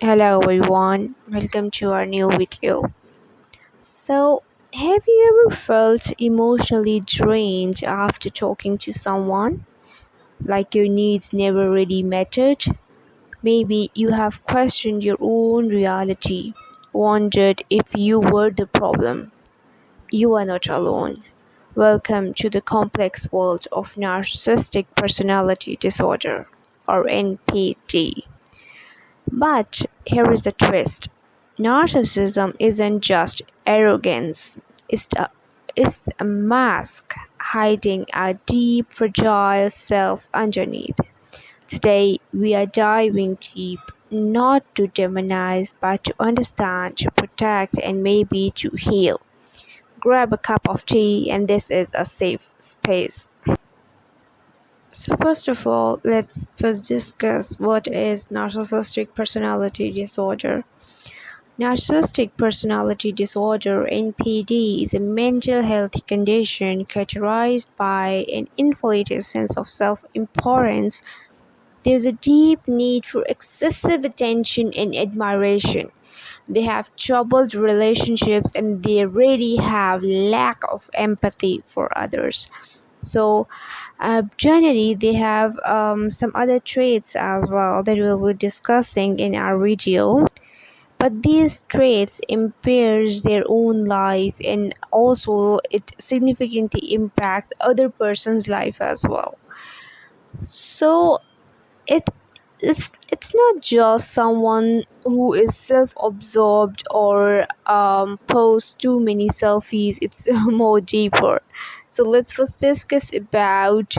Hello everyone, welcome to our new video. Have you ever felt emotionally drained after talking to someone? Like your needs never really mattered? Maybe you have questioned your own reality, wondered if you were the problem. You are not alone. Welcome to the complex world of narcissistic personality disorder, or NPD. But here is the twist: narcissism isn't just arrogance, it's a mask hiding a deep, fragile self underneath. Today, we are diving deep, not to demonize, but to understand, to protect, and maybe to heal. Grab a cup of tea, and this is a safe space. So, first of all, let's first discuss what is narcissistic personality disorder. Narcissistic personality disorder (NPD) is a mental health condition characterized by an inflated sense of self-importance. There's a deep need for excessive attention and admiration. They have troubled relationships and they really have lack of empathy for others. Generally, they have some other traits as well that we'll be discussing in our video. But these traits impairs their own life, and also it significantly impact other person's life as well. So it it's not just someone who is self-absorbed or posts too many selfies. It's more deeper. So let's first discuss about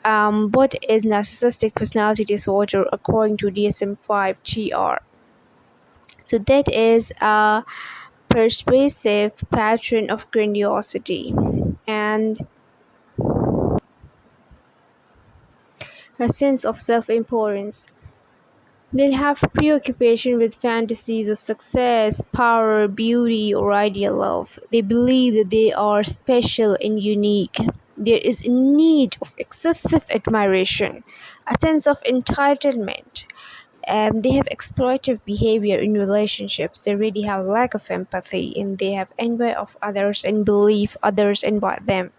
what is narcissistic personality disorder according to DSM-5 TR. So that is a persuasive pattern of grandiosity and a sense of self-importance. They have preoccupation with fantasies of success, power, beauty, or ideal love. They believe that they are special and unique. There is a need of excessive admiration, a sense of entitlement. They have exploitative behavior in relationships. They really have lack of empathy, and they have envy of others and believe others envy them.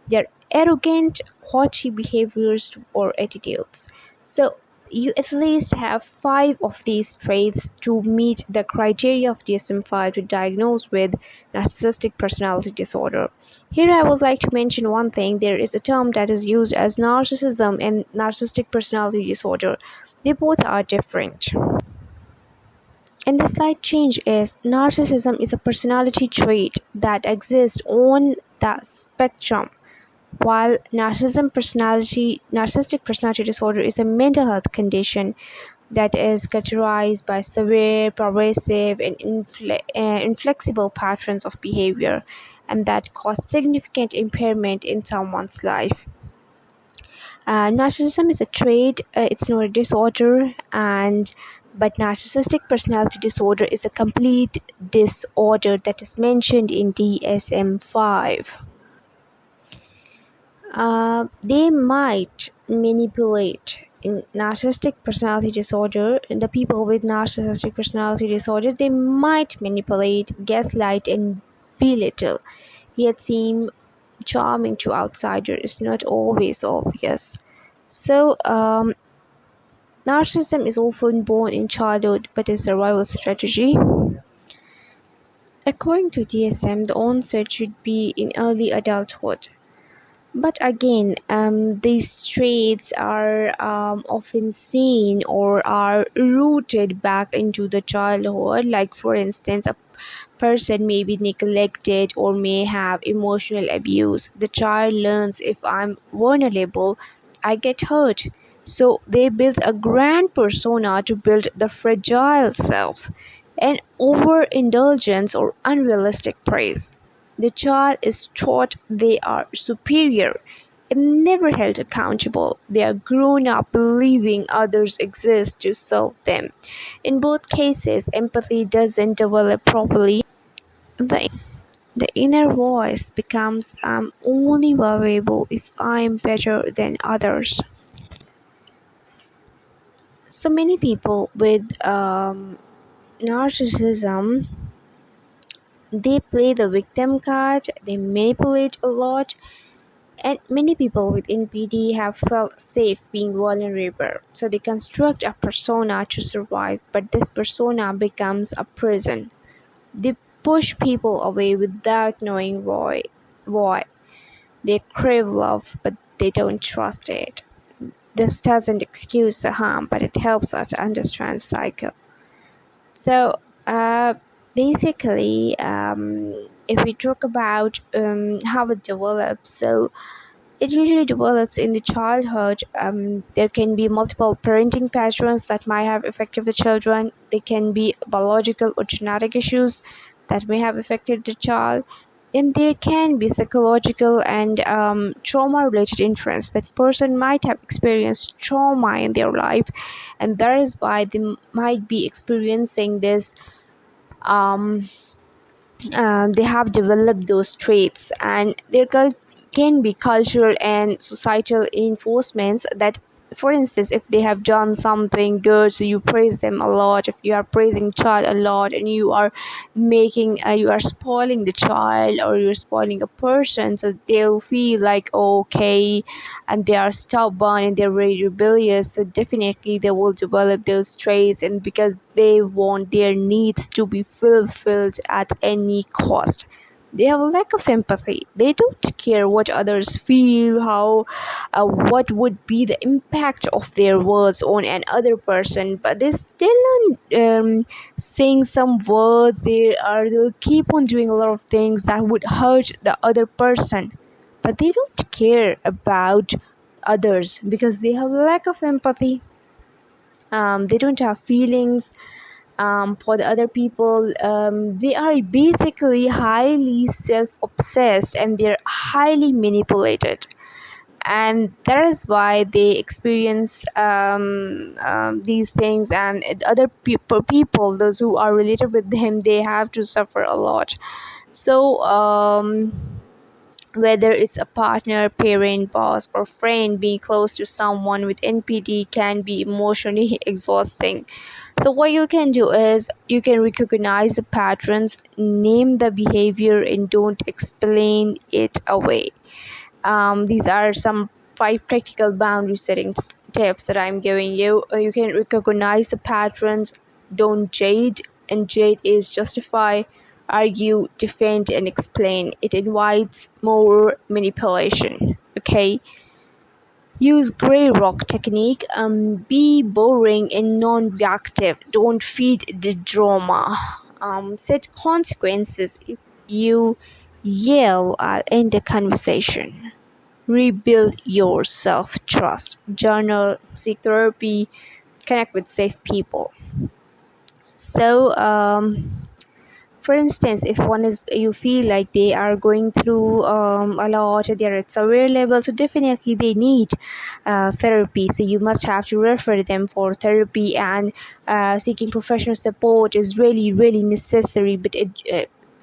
They're arrogant, haughty behaviors or attitudes. So you at least have 5 of these traits to meet the criteria of DSM-5 to diagnose with narcissistic personality disorder. Here I would like to mention one thing. There is a term that is used as narcissism and narcissistic personality disorder. They both are different. And the slight change is narcissism is a personality trait that exists on the spectrum, while narcissistic personality disorder is a mental health condition that is characterized by severe, pervasive, and inflexible patterns of behavior, and that cause significant impairment in someone's life. Narcissism is a trait, it's not a disorder, but narcissistic personality disorder is a complete disorder that is mentioned in DSM-5. They might manipulate. In narcissistic personality disorder, the people with narcissistic personality disorder, they might manipulate, gaslight, and belittle, yet seem charming to outsiders. It's not always obvious. Narcissism is often born in childhood but is a survival strategy. According to DSM, the onset should be in early adulthood. But again, these traits are often seen or are rooted back into the childhood. Like, for instance, a person may be neglected or may have emotional abuse. The child learns, if I'm vulnerable, I get hurt. So they build a grand persona to build the fragile self, and overindulgence or unrealistic praise. The child is taught they are superior and never held accountable. They are grown up believing others exist to serve them. In both cases, empathy doesn't develop properly. The inner voice becomes I'm only valuable if I'm better than others. So many people with narcissism, they play the victim card, they manipulate a lot, and many people with NPD have felt safe being vulnerable. So they construct a persona to survive, but this persona becomes a prison. They push people away without knowing why. Why? They crave love, but they don't trust it. This doesn't excuse the harm, but it helps us understand cycle. So, basically, if we talk about how it develops, so it usually develops in the childhood. There can be multiple parenting patterns that might have affected the children. There can be biological or genetic issues that may have affected the child. And there can be psychological and trauma-related influence. That person might have experienced trauma in their life, and that is why they might be experiencing this. Um, they have developed those traits, and can be cultural and societal reinforcements that, for instance, if they have done something good, so you praise them a lot. If you are praising child a lot and you are you are spoiling the child, or you're spoiling a person, so they'll feel like okay, and they are stubborn and they're very rebellious, so definitely they will develop those traits, and because they want their needs to be fulfilled at any cost. They have a lack of empathy. They don't care what others feel, how what would be the impact of their words on another person, but they still saying some words. They'll keep on doing a lot of things that would hurt the other person, but they don't care about others because they have a lack of empathy. They don't have feelings for the other people. They are basically highly self-obsessed, and they're highly manipulated, and that is why they experience these things, and other people, those who are related with them, they have to suffer a lot. So whether it's a partner, parent, boss, or friend, being close to someone with NPD can be emotionally exhausting. So what you can do is you can recognize the patterns, name the behavior, and don't explain it away. These are some 5 practical boundary setting tips that I'm giving you. You can recognize the patterns, don't jade, and jade is justify, argue, defend, and explain. It invites more manipulation. Okay. Use gray rock technique. Be boring and non-reactive. Don't feed the drama. Set consequences if you yell in the conversation. Rebuild your self-trust. Journal, seek therapy, connect with safe people. So, for instance, if you feel like they are going through a lot, they're at severe level, so definitely they need therapy. So you must have to refer them for therapy, and seeking professional support is really, really necessary. But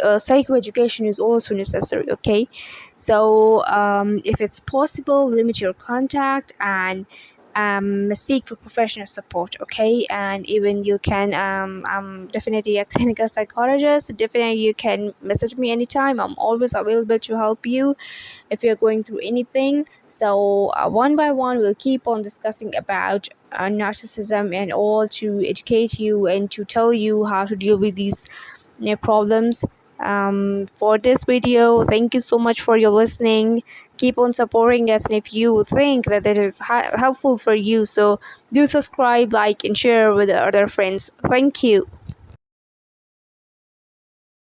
psychoeducation is also necessary. Okay, so if it's possible, limit your contact and seek for professional support. Okay, and even you can definitely a clinical psychologist. Definitely you can message me anytime. I'm always available to help you if you're going through anything. So one by one we'll keep on discussing about narcissism and all, to educate you and to tell you how to deal with these problems. For this video, thank you so much for your listening. Keep on supporting us, and if you think that it is helpful for you, so do subscribe, like, and share with other friends. Thank you.